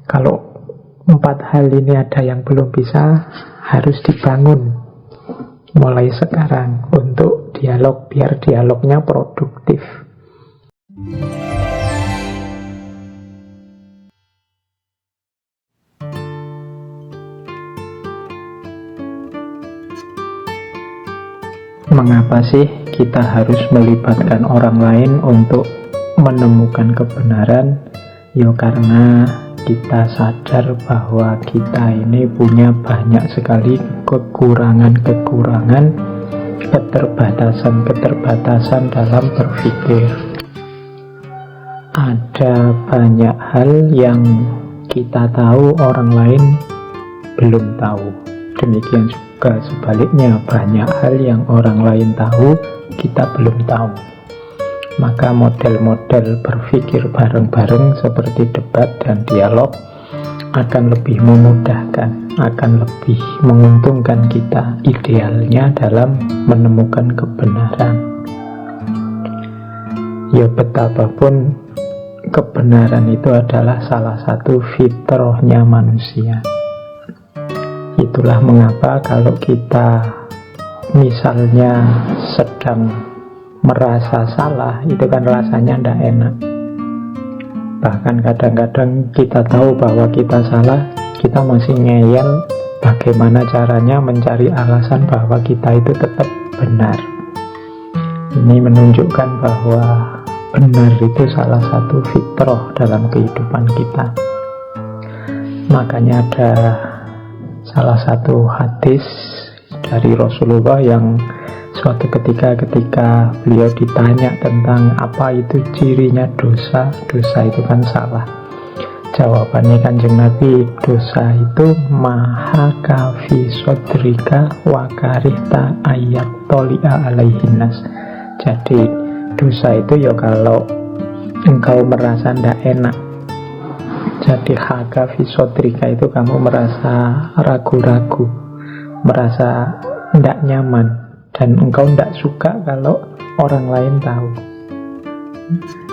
Kalau 4 hal ini ada yang belum bisa, harus dibangun mulai sekarang untuk dialog, biar dialognya produktif. Mengapa sih kita harus melibatkan orang lain untuk menemukan kebenaran? Ya karena kita sadar bahwa kita ini punya banyak sekali kekurangan-kekurangan, keterbatasan-keterbatasan dalam berpikir. Ada banyak hal yang kita tahu orang lain belum tahu. Demikian juga sebaliknya, banyak hal yang orang lain tahu kita belum tahu. Maka model-model berpikir bareng-bareng seperti debat dan dialog akan lebih memudahkan, akan lebih menguntungkan kita idealnya dalam menemukan kebenaran. Ya betapapun kebenaran itu adalah salah satu fitrahnya manusia. Itulah mengapa kalau kita misalnya sedang merasa salah, itu kan rasanya tidak enak. Bahkan kadang-kadang kita tahu bahwa kita salah, kita masih ngeyel bagaimana caranya mencari alasan bahwa kita itu tetap benar. Ini menunjukkan bahwa benar itu salah satu fitrah dalam kehidupan kita. Makanya ada salah satu hadis dari Rasulullah yang suatu ketika beliau ditanya tentang apa itu cirinya dosa itu kan salah. Jawabannya Kanjeng Nabi, dosa itu maha kafi sodrika wa karihta ayat toli'a alaihinas. Jadi dosa itu ya kalau engkau merasa tidak enak. Jadi haka fisodrika itu kamu merasa ragu-ragu, merasa tidak nyaman, dan engkau tidak suka kalau orang lain tahu.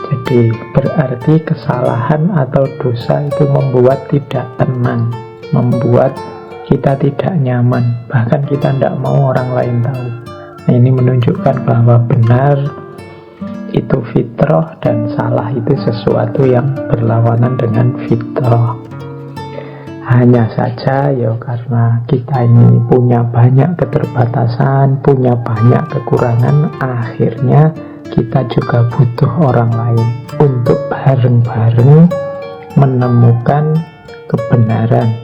Jadi berarti kesalahan atau dosa itu membuat tidak tenang, membuat kita tidak nyaman, bahkan kita tidak mau orang lain tahu. Nah, ini menunjukkan bahwa benar itu fitrah dan salah itu sesuatu yang berlawanan dengan fitrah. Hanya saja ya karena kita ini punya banyak keterbatasan, punya banyak kekurangan, akhirnya kita juga butuh orang lain untuk bareng-bareng menemukan kebenaran,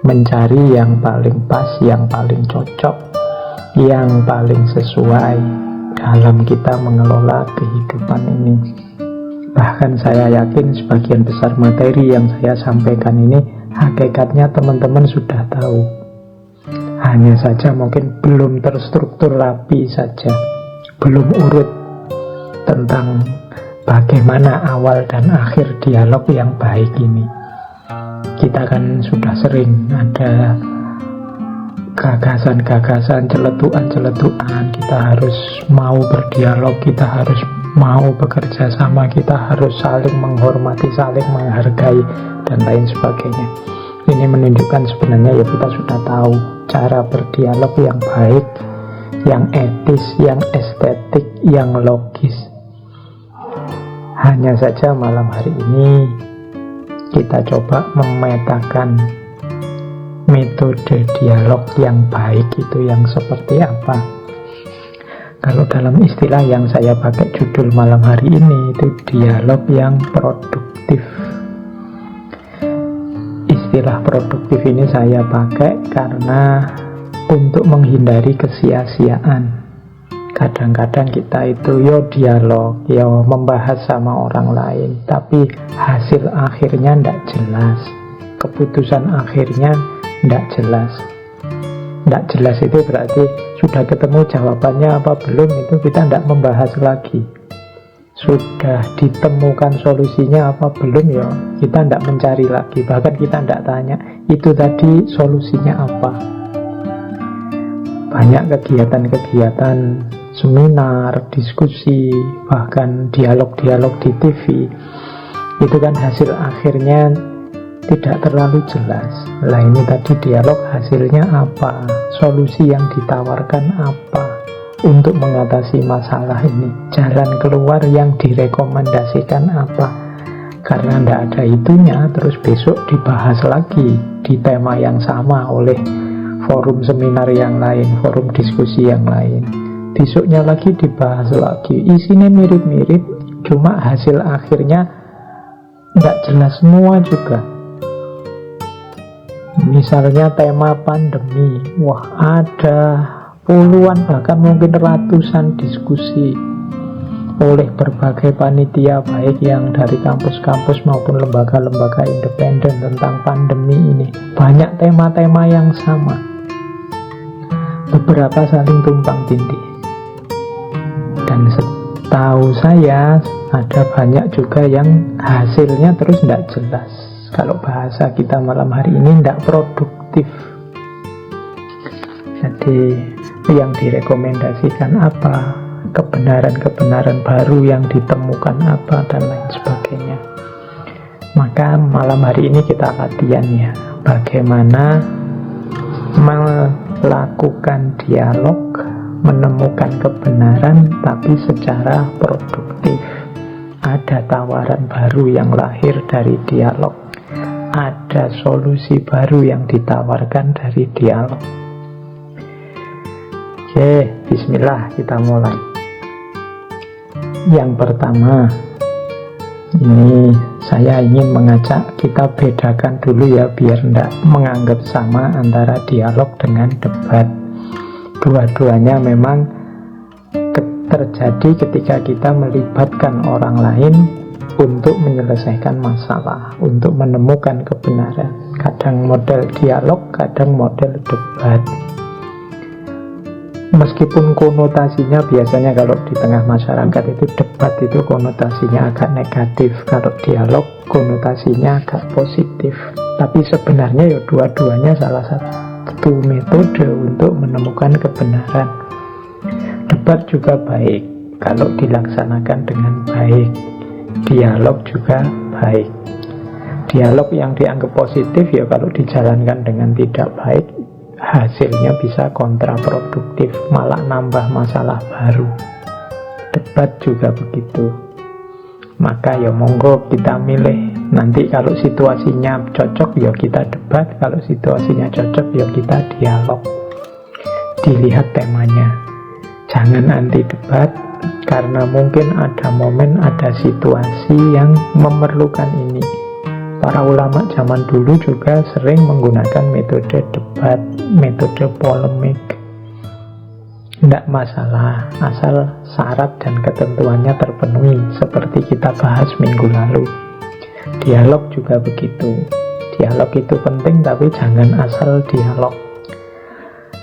mencari yang paling pas, yang paling cocok, yang paling sesuai dalam kita mengelola kehidupan ini. Bahkan saya yakin sebagian besar materi yang saya sampaikan ini hakikatnya teman-teman sudah tahu. Hanya saja mungkin belum terstruktur rapi saja, belum urut tentang bagaimana awal dan akhir dialog yang baik ini. Kita kan sudah sering ada gagasan-gagasan, celetukan-celetukan, kita harus mau berdialog, kita harus mau bekerja sama, kita harus saling menghormati, saling menghargai, dan lain sebagainya. Ini menunjukkan sebenarnya ya kita sudah tahu cara berdialog yang baik, yang etis, yang estetik, yang logis. Hanya saja malam hari ini kita coba memetakan metode dialog yang baik itu yang seperti apa. Kalau dalam istilah yang saya pakai judul malam hari ini itu dialog yang produktif. Istilah produktif ini saya pakai karena untuk menghindari kesia-siaan. Kadang-kadang kita itu dialog, membahas sama orang lain, tapi hasil akhirnya tidak jelas, keputusan akhirnya tidak jelas. Tidak jelas itu berarti sudah ketemu jawabannya apa belum, itu kita tidak membahas lagi. Sudah ditemukan solusinya apa belum, kita tidak mencari lagi. Bahkan kita tidak tanya itu tadi solusinya apa. Banyak kegiatan-kegiatan seminar, diskusi, bahkan dialog-dialog di TV, itu kan hasil akhirnya tidak terlalu jelas. Lah ini tadi dialog hasilnya apa? Solusi yang ditawarkan apa untuk mengatasi masalah ini? Jalan keluar yang direkomendasikan apa? Karena tidak ada itunya, terus besok dibahas lagi di tema yang sama oleh forum seminar yang lain, forum diskusi yang lain. Besoknya lagi dibahas lagi. Isinya mirip-mirip, cuma hasil akhirnya tidak jelas semua juga. Misalnya tema pandemi, wah ada puluhan bahkan mungkin ratusan diskusi oleh berbagai panitia, baik yang dari kampus-kampus maupun lembaga-lembaga independen tentang pandemi ini. Banyak tema-tema yang sama, beberapa saling tumpang tindih. Dan setahu saya ada banyak juga yang hasilnya terus tidak jelas. Kalau bahasa kita malam hari ini tidak produktif. Jadi yang direkomendasikan apa, kebenaran-kebenaran baru yang ditemukan apa, dan lain sebagainya. Maka malam hari ini kita latihan ya, bagaimana melakukan dialog, menemukan kebenaran tapi secara produktif. Ada tawaran baru yang lahir dari dialog, ada solusi baru yang ditawarkan dari dialog. Oke, bismillah, kita mulai. Yang pertama, ini saya ingin mengajak kita bedakan dulu ya, biar tidak menganggap sama antara dialog dengan debat. Dua-duanya memang terjadi ketika kita melibatkan orang lain untuk menyelesaikan masalah, untuk menemukan kebenaran. Kadang model dialog, kadang model debat. Meskipun konotasinya biasanya kalau di tengah masyarakat itu debat itu konotasinya agak negatif, kalau dialog konotasinya agak positif. Tapi sebenarnya ya dua-duanya salah satu metode untuk menemukan kebenaran. Debat juga baik kalau dilaksanakan dengan baik. Dialog juga baik. Dialog yang dianggap positif ya kalau dijalankan dengan tidak baik, hasilnya bisa kontraproduktif, malah nambah masalah baru. Debat juga begitu. Maka ya monggo kita milih. Nanti kalau situasinya cocok ya kita debat, kalau situasinya cocok ya kita dialog. Dilihat temanya. Jangan anti debat, karena mungkin ada momen, ada situasi yang memerlukan ini. Para ulama zaman dulu juga sering menggunakan metode debat, metode polemik. Tidak masalah, asal syarat dan ketentuannya terpenuhi, seperti kita bahas minggu lalu. Dialog juga begitu. Dialog itu penting, tapi jangan asal dialog.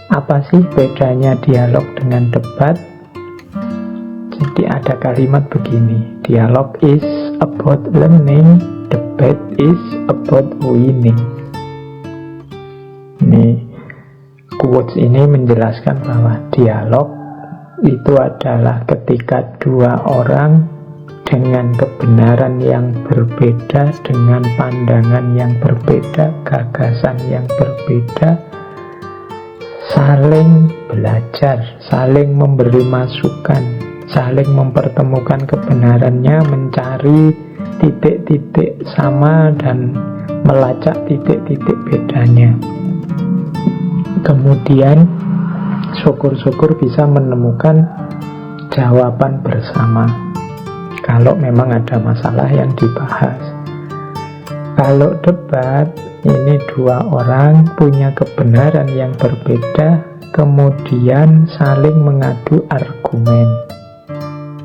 Apa sih bedanya dialog dengan debat? Jadi ada kalimat begini, dialog is about learning, debate is about winning. Ini quotes ini menjelaskan bahwa dialog itu adalah ketika dua orang dengan kebenaran yang berbeda, dengan pandangan yang berbeda, gagasan yang berbeda, saling belajar, saling memberi masukan, saling mempertemukan kebenarannya, mencari titik-titik sama dan melacak titik-titik bedanya. Kemudian syukur-syukur bisa menemukan jawaban bersama kalau memang ada masalah yang dibahas. Kalau debat, ini dua orang punya kebenaran yang berbeda, kemudian saling mengadu argumen,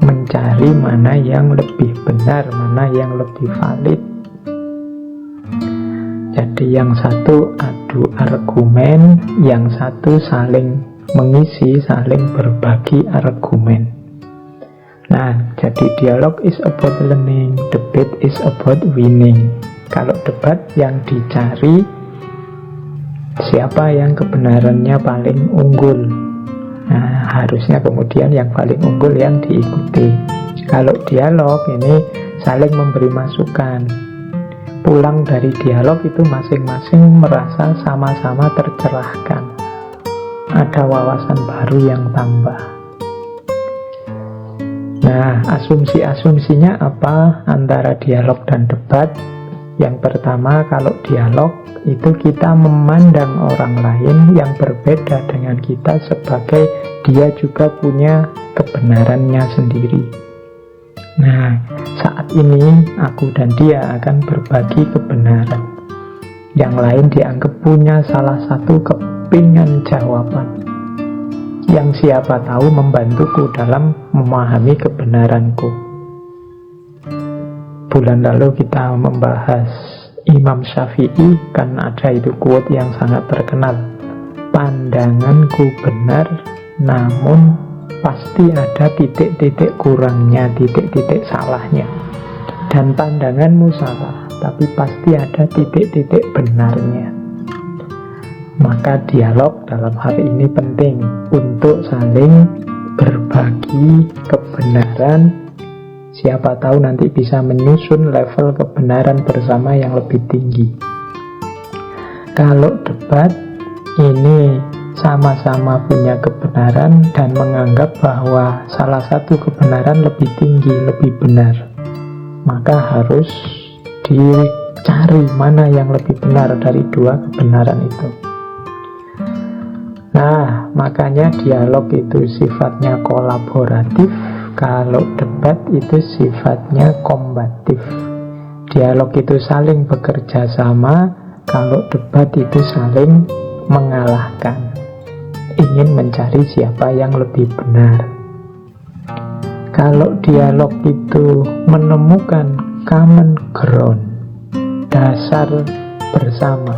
mencari mana yang lebih benar, mana yang lebih valid. Jadi yang satu adu argumen, yang satu saling mengisi, saling berbagi argumen. Nah, jadi dialog is about learning, debate is about winning. Kalau debat yang dicari siapa yang kebenarannya paling unggul. Nah, harusnya kemudian yang paling unggul yang diikuti. Kalau dialog ini saling memberi masukan, pulang dari dialog itu masing-masing merasa sama-sama tercerahkan. Ada wawasan baru yang tambah. Nah, asumsi-asumsinya apa antara dialog dan debat? Yang pertama, kalau dialog itu kita memandang orang lain yang berbeda dengan kita sebagai dia juga punya kebenarannya sendiri. Nah, saat ini aku dan dia akan berbagi kebenaran. Yang lain dianggap punya salah satu kepingan jawaban yang siapa tahu membantuku dalam memahami kebenaranku. Bulan lalu kita membahas Imam Syafi'i, kan ada itu quote yang sangat terkenal. Pandanganku benar, namun pasti ada titik-titik kurangnya, titik-titik salahnya. Dan pandanganmu salah, tapi pasti ada titik-titik benarnya. Maka dialog dalam hal ini penting untuk saling berbagi kebenaran. Siapa tahu nanti bisa menyusun level kebenaran bersama yang lebih tinggi. Kalau debat, ini sama-sama punya kebenaran dan menganggap bahwa salah satu kebenaran lebih tinggi, lebih benar. Maka harus dicari mana yang lebih benar dari dua kebenaran itu. Nah, makanya dialog itu sifatnya kolaboratif. Kalau debat itu sifatnya kombatif. Dialog itu saling bekerja sama, kalau debat itu saling mengalahkan. Ingin mencari siapa yang lebih benar. Kalau dialog itu menemukan common ground, dasar bersama.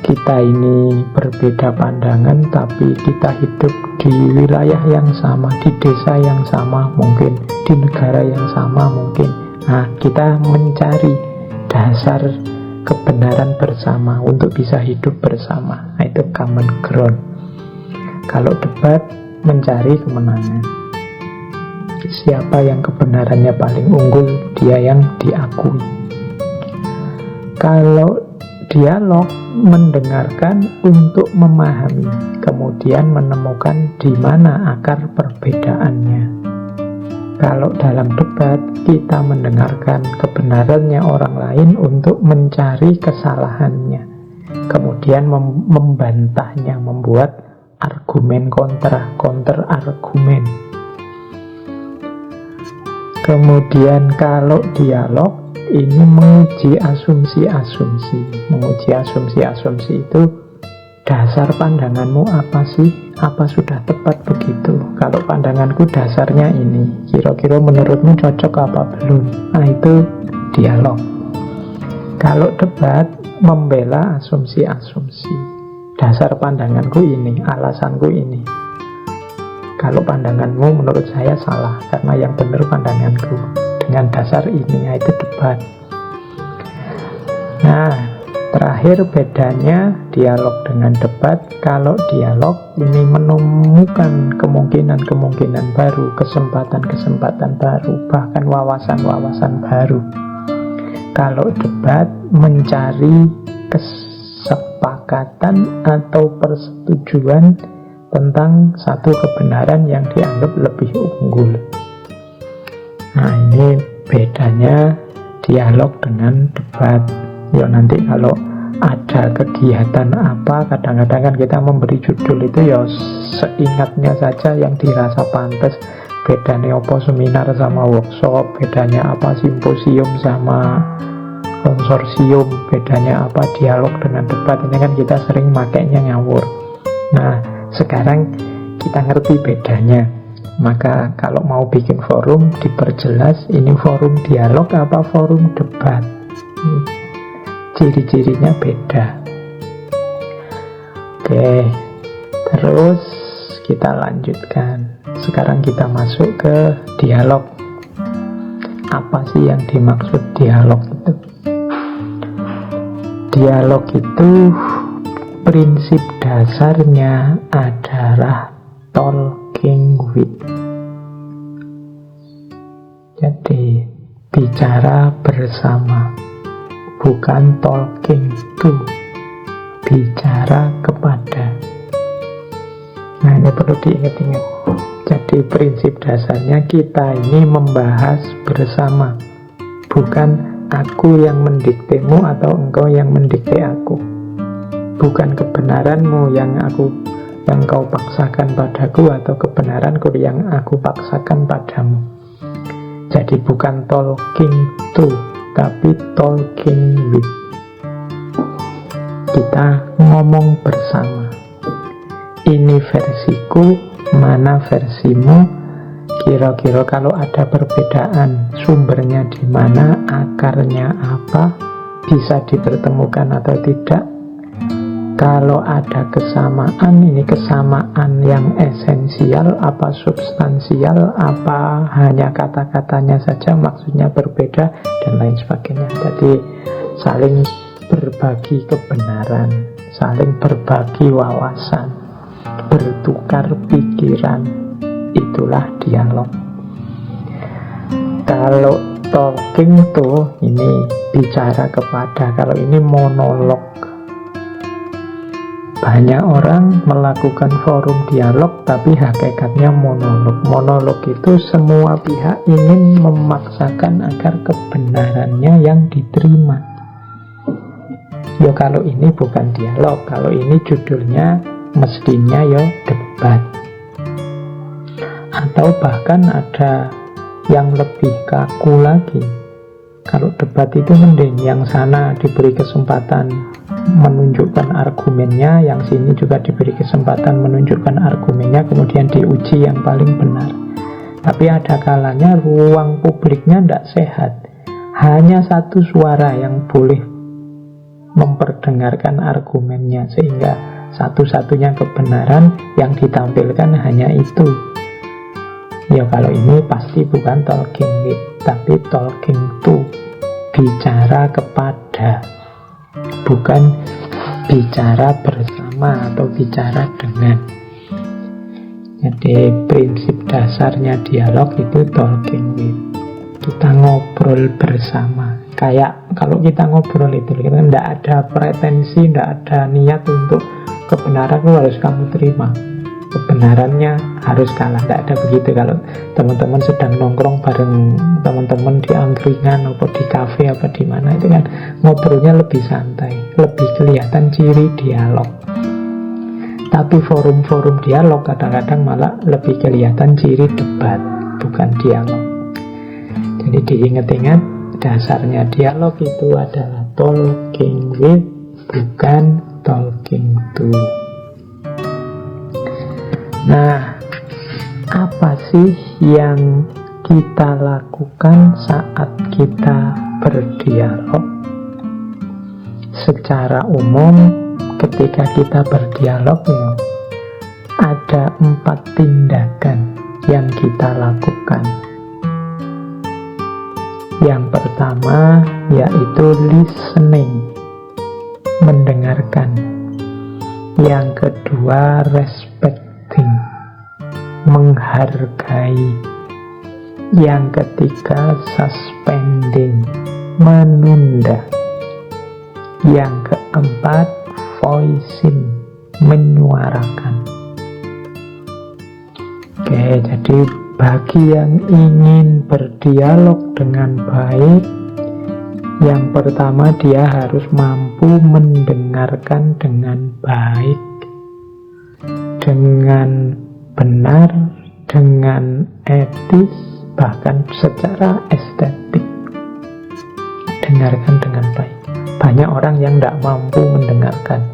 Kita ini berbeda pandangan, tapi kita hidup di wilayah yang sama, di desa yang sama mungkin, di negara yang sama mungkin. Nah, kita mencari dasar kebenaran bersama untuk bisa hidup bersama. Nah, itu common ground. Kalau debat, mencari kemenangan. Siapa yang kebenarannya paling unggul, dia yang diakui. Kalau dialog, mendengarkan untuk memahami, kemudian menemukan di mana akar perbedaannya. Kalau dalam debat, kita mendengarkan kebenarannya orang lain untuk mencari kesalahannya, kemudian membantahnya, membuat argumen counter argumen. Kemudian kalau dialog, ini menguji asumsi-asumsi. Menguji asumsi-asumsi itu dasar pandanganmu apa sih? Apa sudah tepat begitu? Kalau pandanganku dasarnya ini, kira-kira menurutmu cocok apa belum? Nah, itu dialog. Kalau debat, membela asumsi-asumsi. Dasar pandanganku ini, alasanku ini. Kalau pandanganmu menurut saya salah, karena yang benar pandanganku. Dengan dasar ini, yaitu debat. Nah, terakhir bedanya dialog dengan debat. Kalau dialog ini menemukan kemungkinan-kemungkinan baru, kesempatan-kesempatan baru, bahkan wawasan-wawasan baru. Kalau debat mencari kesepakatan atau persetujuan tentang satu kebenaran yang dianggap lebih unggul. Nah, ini bedanya dialog dengan debat. Ya, nanti kalau ada kegiatan apa, kadang-kadang kan kita memberi judul itu ya seingatnya saja yang dirasa pantas. Bedanya apa seminar sama workshop, bedanya apa simposium sama konsorsium, bedanya apa dialog dengan debat. Ini kan kita sering makainya ngawur. Nah, sekarang kita ngerti bedanya. Maka kalau mau bikin forum, diperjelas ini forum dialog apa forum debat. Ciri-cirinya beda. Oke, terus kita lanjutkan. Sekarang kita masuk ke dialog. Apa sih yang dimaksud dialog itu? Dialog itu prinsip dasarnya adalah talking with. Jadi bicara bersama. bukan talking to, bicara kepada. Nah, ini perlu diingat-ingat. Jadi prinsip dasarnya kita ini membahas bersama, bukan aku yang mendiktemu atau engkau yang mendikte aku. Bukan kebenaranmu yang kau paksakan padaku, atau kebenaranku yang aku paksakan padamu. Jadi bukan talking to, tapi talking with. Kita ngomong bersama. Ini versiku, mana versimu. Kira-kira kalau ada perbedaan, sumbernya di mana, akarnya apa, bisa dipertemukan atau tidak. Kalau ada kesamaan, ini kesamaan yang esensial, apa substansial, apa hanya kata-katanya saja, maksudnya berbeda, dan lain sebagainya. Jadi saling berbagi kebenaran, saling berbagi wawasan, bertukar pikiran, itulah dialog. Kalau talking to, ini bicara kepada. Kalau ini monolog. Banyak orang melakukan forum dialog, tapi hakikatnya monolog. Monolog itu semua pihak ingin memaksakan agar kebenarannya yang diterima. Ya kalau ini bukan dialog, kalau ini judulnya mestinya ya debat. Atau bahkan ada yang lebih kaku lagi. Kalau debat itu mending yang sana diberi kesempatan menunjukkan argumennya, yang sini juga diberi kesempatan menunjukkan argumennya, kemudian diuji yang paling benar. Tapi ada kalanya ruang publiknya tidak sehat. Hanya satu suara yang boleh memperdengarkan argumennya, sehingga satu-satunya kebenaran yang ditampilkan hanya itu. Ya kalau ini pasti bukan talking with, tapi talking to, bicara kepada, bukan bicara bersama atau bicara dengan. Jadi prinsip dasarnya dialog itu talking with. Kita ngobrol bersama. Kayak kalau kita ngobrol itu, kita tidak ada pretensi, tidak ada niat untuk kebenaran harus kamu terima, kebenarannya harus kalah. Tidak ada begitu. Kalau teman-teman sedang nongkrong bareng teman-teman di angkringan atau di kafe apa di mana, itu kan ngobrolnya lebih santai, lebih kelihatan ciri dialog. Tapi forum-forum dialog kadang-kadang malah lebih kelihatan ciri debat, bukan dialog. Jadi diingat-ingat, dasarnya dialog itu adalah talking with, bukan talking to. Nah, apa sih yang kita lakukan saat kita berdialog? Secara umum, ketika kita berdialog, ada 4 tindakan yang kita lakukan. Yang pertama yaitu listening, mendengarkan. Yang kedua respecting, menghargai. Yang ketiga suspending, menunda. Yang keempat voicing, menyuarakan. Oke, jadi bagi yang ingin berdialog dengan baik, yang pertama dia harus mampu mendengarkan dengan baik, dengan benar, dengan etis, bahkan secara estetik. Dengarkan dengan baik. Banyak orang yang tidak mampu mendengarkan,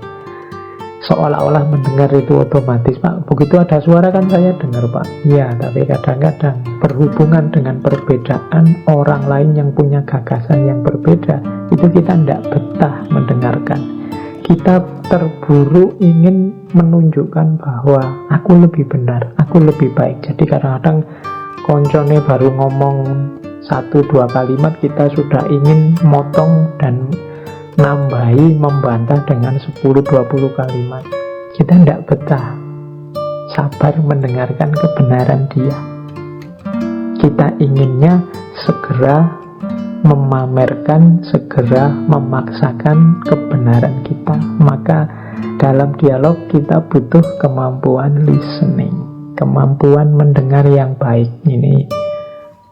seolah-olah mendengar itu otomatis. Pak, begitu ada suara kan saya dengar, Pak. Ya, tapi kadang-kadang berhubungan dengan perbedaan orang lain yang punya gagasan yang berbeda, itu kita tidak betah mendengarkan. Kita terburu ingin menunjukkan bahwa aku lebih benar, aku lebih baik. Jadi kadang-kadang koncone baru ngomong 1-2 kalimat, kita sudah ingin motong dan nambahi, membantah dengan 10-20 kalimat. Kita tidak betah sabar mendengarkan kebenaran dia. Kita inginnya segera memamerkan, segera memaksakan kebenaran kita. Maka dalam dialog kita butuh kemampuan listening, kemampuan mendengar yang baik. Ini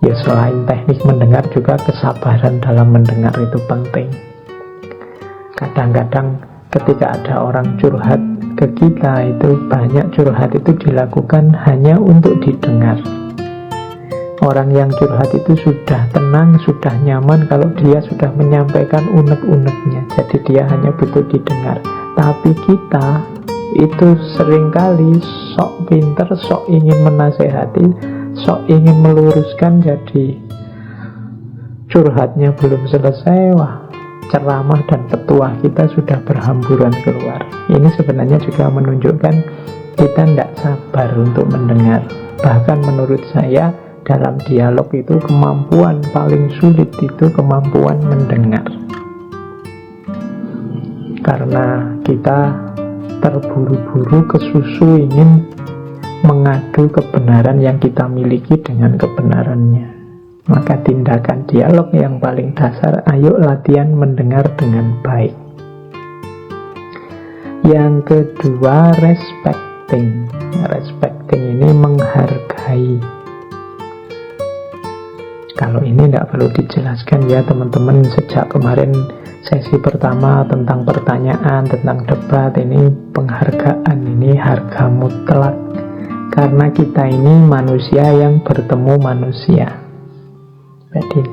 ya selain teknik mendengar juga kesabaran dalam mendengar itu penting. Kadang-kadang ketika ada orang curhat ke kita, itu banyak curhat itu dilakukan hanya untuk didengar. Orang yang curhat itu sudah tenang, sudah nyaman kalau dia sudah menyampaikan unek-uneknya. Jadi dia hanya butuh didengar. Tapi kita itu seringkali sok pinter, sok ingin menasehati, sok ingin meluruskan. Jadi curhatnya belum selesai, wah, ceramah dan petuah kita sudah berhamburan keluar. Ini sebenarnya juga menunjukkan kita tidak sabar untuk mendengar. Bahkan menurut saya dalam dialog itu kemampuan paling sulit itu kemampuan mendengar. Karena kita terburu-buru kesusu ingin mengadu kebenaran yang kita miliki dengan kebenarannya. Maka tindakan dialog yang paling dasar, ayo latihan mendengar dengan baik. Yang kedua, respecting. Respecting ini menghargai. Kalau ini tidak perlu dijelaskan ya teman-teman, sejak kemarin sesi pertama tentang pertanyaan, tentang debat, ini penghargaan, ini harga mutlak. Karena kita ini manusia yang bertemu manusia. Jadi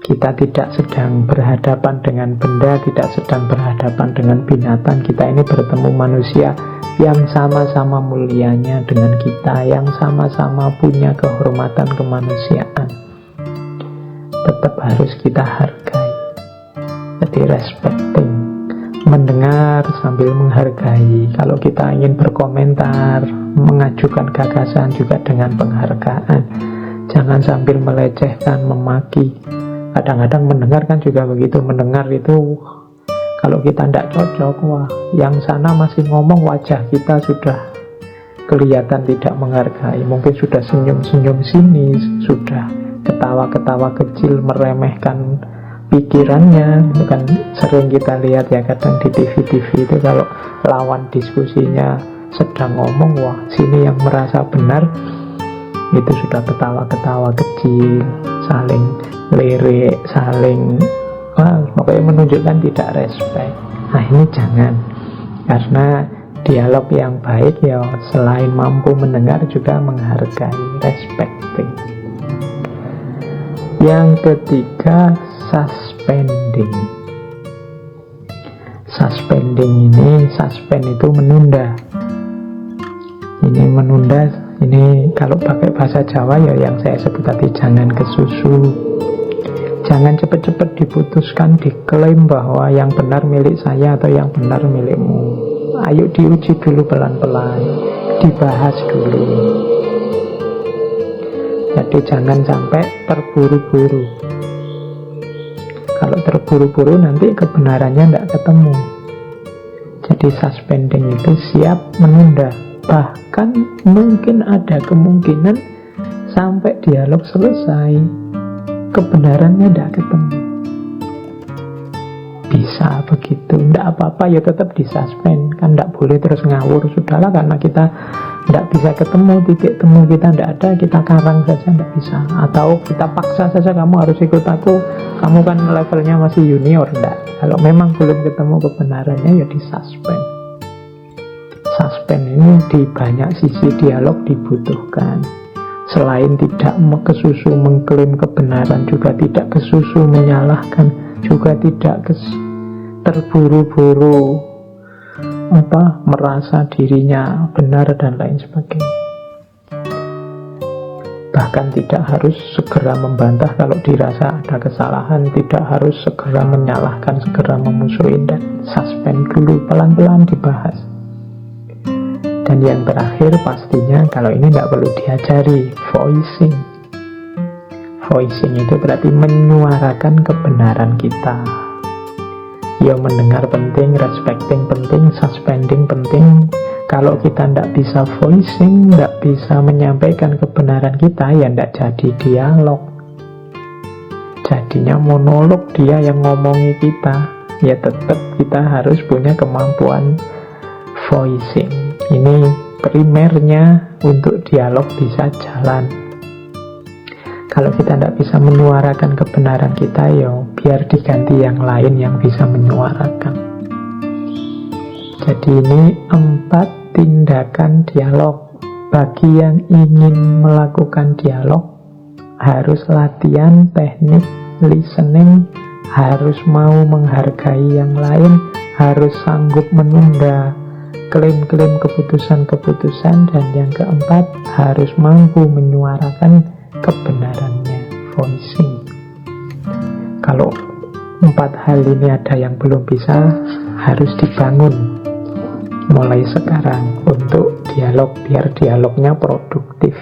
kita tidak sedang berhadapan dengan benda, tidak sedang berhadapan dengan binatang. Kita ini bertemu manusia yang sama-sama mulianya dengan kita, yang sama-sama punya kehormatan kemanusiaan. Tetap harus kita hargai. Jadi respecting, mendengar sambil menghargai. Kalau kita ingin berkomentar, mengajukan gagasan juga dengan penghargaan. Jangan sambil melecehkan, memaki. Kadang-kadang mendengar kan juga begitu. Mendengar itu kalau kita tidak cocok, wah, yang sana masih ngomong, wajah kita sudah kelihatan tidak menghargai. Mungkin sudah senyum-senyum sinis, sudah ketawa-ketawa kecil meremehkan pikirannya. Itu kan sering kita lihat ya kadang di TV-TV itu, kalau lawan diskusinya sedang ngomong, wah, sini yang merasa benar, itu sudah ketawa-ketawa kecil, saling lirik, saling, wah, pokoknya menunjukkan tidak respect. Nah ini jangan, karena dialog yang baik ya selain mampu mendengar juga menghargai, respecting. Yang ketiga, suspending. Suspending ini, suspend itu menunda. Ini menunda, ini kalau pakai bahasa Jawa ya yang saya sebut tadi, jangan kesusu. Jangan cepat-cepat diputuskan, diklaim bahwa yang benar milik saya atau yang benar milikmu. Ayo diuji dulu pelan-pelan, dibahas dulu. Jadi jangan sampai terburu-buru. Kalau terburu-buru nanti kebenarannya tidak ketemu. Jadi suspending itu siap menunda. Bahkan mungkin ada kemungkinan sampai dialog selesai kebenarannya tidak ketemu. Bisa begitu, tidak apa-apa ya, tetap disuspend. Kan tidak boleh terus ngawur. Sudahlah, karena kita tidak bisa ketemu, titik temu kita tidak ada, kita karang saja, tidak bisa. Atau kita paksa saja, kamu harus ikut aku, kamu kan levelnya masih junior. Tidak. Kalau memang belum ketemu kebenarannya ya disuspend. Suspend ini di banyak sisi dialog dibutuhkan. Selain tidak kesusu mengklaim kebenaran, juga tidak kesusu menyalahkan, juga tidak terburu-buru merasa dirinya benar dan lain sebagainya. Bahkan tidak harus segera membantah kalau dirasa ada kesalahan, tidak harus segera menyalahkan, segera memusuhi, dan suspend dulu, pelan-pelan dibahas. Dan yang terakhir pastinya, kalau ini tidak perlu diajari, voicing. Voicing itu berarti menyuarakan kebenaran kita. Ya, mendengar penting, respecting penting, suspending penting. Kalau kita tidak bisa voicing, tidak bisa menyampaikan kebenaran kita, ya tidak jadi dialog. jadinya monolog, dia yang ngomongi kita. Ya tetap kita harus punya kemampuan voicing. Ini primernya untuk dialog bisa jalan. Kalau kita tidak bisa menyuarakan kebenaran kita, ya biar diganti yang lain yang bisa menyuarakan. Jadi ini 4 tindakan dialog. Bagi yang ingin melakukan dialog, harus latihan teknik listening, harus mau menghargai yang lain, harus sanggup menunda klaim-klaim keputusan-keputusan, dan yang keempat, harus mampu menyuarakan kebenarannya, voicing. Kalau 4 hal ini ada yang belum bisa, harus dibangun mulai sekarang untuk dialog, biar dialognya produktif.